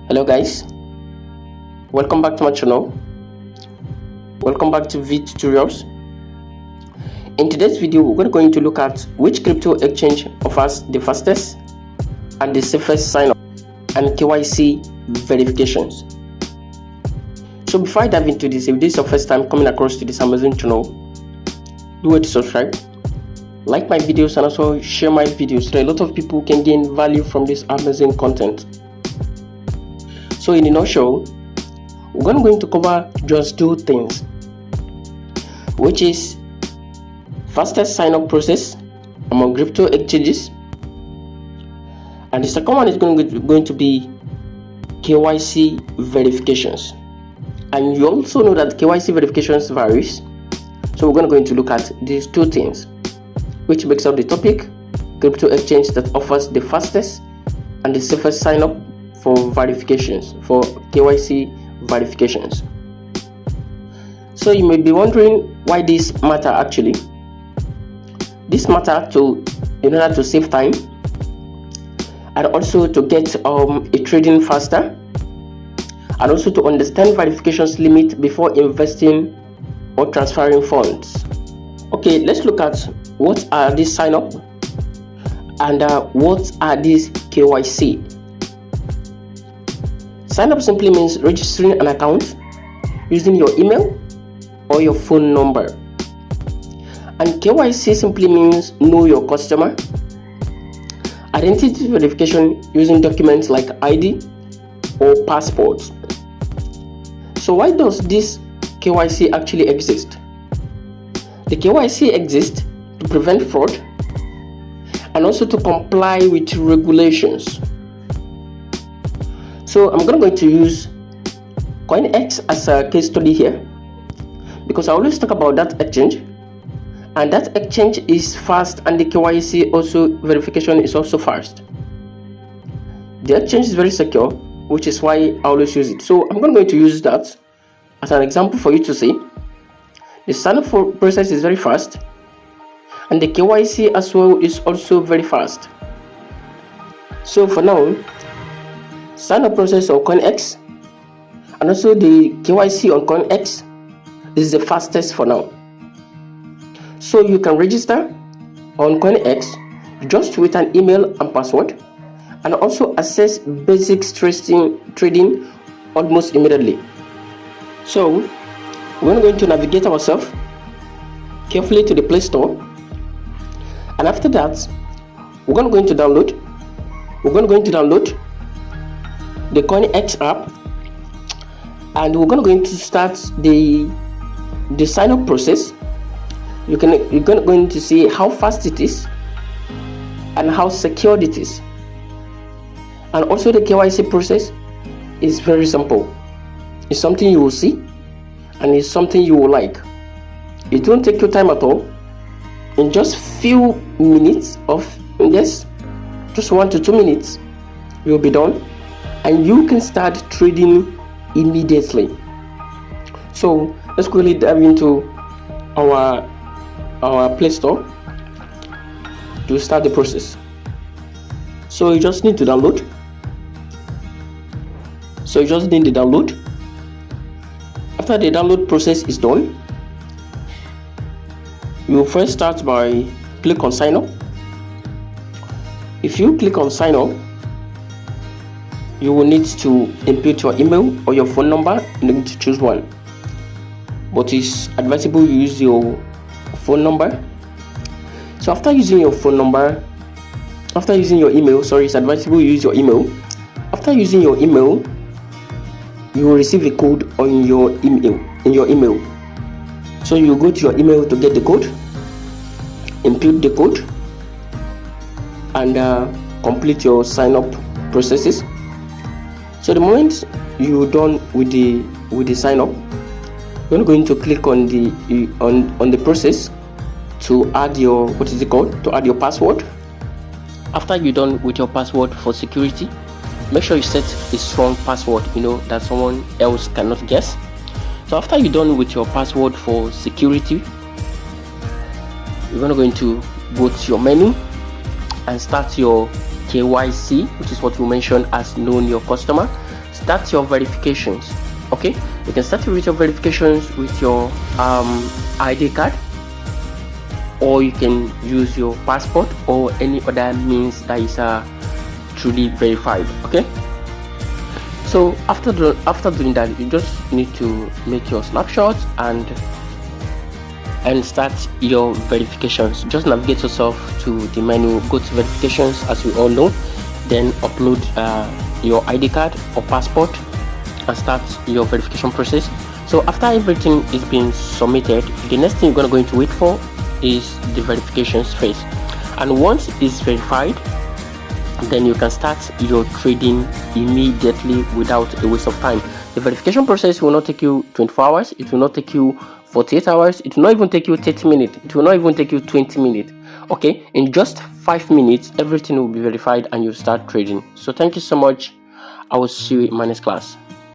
Hello guys, welcome back to my channel. Welcome back to V Tutorials. In today's video, we're going to look at which crypto exchange offers the fastest and the safest sign up and KYC verifications. So before I dive into this, if this is your first time coming across to this amazing channel, do it to subscribe, like my videos, and also share my videos so that a lot of people can gain value from this amazing content. So in a nutshell, we're going to cover just two things, which is fastest sign-up process among crypto exchanges, and the second one is going to be KYC verifications. And you also know that KYC verifications varies, so we're going to look at these two things, which makes up the topic: crypto exchange that offers the fastest and the safest sign-up for verifications, for KYC verifications. So you may be wondering why this matter actually. This matter in order to save time and also to get a trading faster, and also to understand verifications limit before investing or transferring funds. Okay, let's look at what are these sign up and what are these KYC. Sign up simply means registering an account using your email or your phone number. And KYC simply means know your customer. Identity verification using documents like ID or passport. So why does this KYC actually exist? The KYC exists to prevent fraud and also to comply with regulations. So I'm going to use CoinEx as a case study here, because I always talk about that exchange, and that exchange is fast, and the KYC also verification is also fast. The exchange is very secure, which is why I always use it. So I'm going to use that as an example for you to see. The sign-up process is very fast, and the KYC as well is also very fast. So for now, sign-up process on CoinEx and also the KYC on CoinEx is the fastest for now. So you can register on CoinEx just with an email and password, and also access basic trading almost immediately. So we're going to navigate ourselves carefully to the Play Store, and after that we're going to download the CoinEx app, and we're going to start the sign up process. You're going to see how fast it is and how secure it is. And also the KYC process is very simple. It's something you will see, and it's something you will like. It won't take your time at all. In just few minutes of just 1 to 2 minutes, you'll be done, and you can start trading immediately. So let's quickly dive into our Play Store to start the process. So you just need to download. After the download process is done, you will first start by click on sign up. If you click on sign up, you will need to input your email or your phone number. You need to choose one, but it's advisable you use your phone number. So after using your email, it's advisable you use your email. After using your email, you will receive a code on your email. So you go to your email to get the code, input the code, and complete your sign up processes. So the moment you're done with the sign up, you're going to click on the process to add your password. After you're done with your password for security, make sure you set a strong password, that someone else cannot guess. So after you're done with your password for security, you're going to go to your menu and start your KYC, which is what we mentioned as knowing your customer. start your verifications. Okay, you can start with your verifications with your ID card, or you can use your passport or any other means that is truly verified. Okay, so after doing that, you just need to make your snapshots and start your verifications. Just navigate yourself to the menu, go to verifications as we all know, then upload your ID card or passport and start your verification process. So after everything is being submitted, the next thing you're going to wait for is the verifications phase, and once it's verified, then you can start your trading immediately without a waste of time. The verification process will not take you 24 hours, it will not take you 48 hours, it will not even take you 30 minutes, it will not even take you 20 minutes. Okay, in just 5 minutes everything will be verified and you start trading. So thank you so much. I will see you in my next class.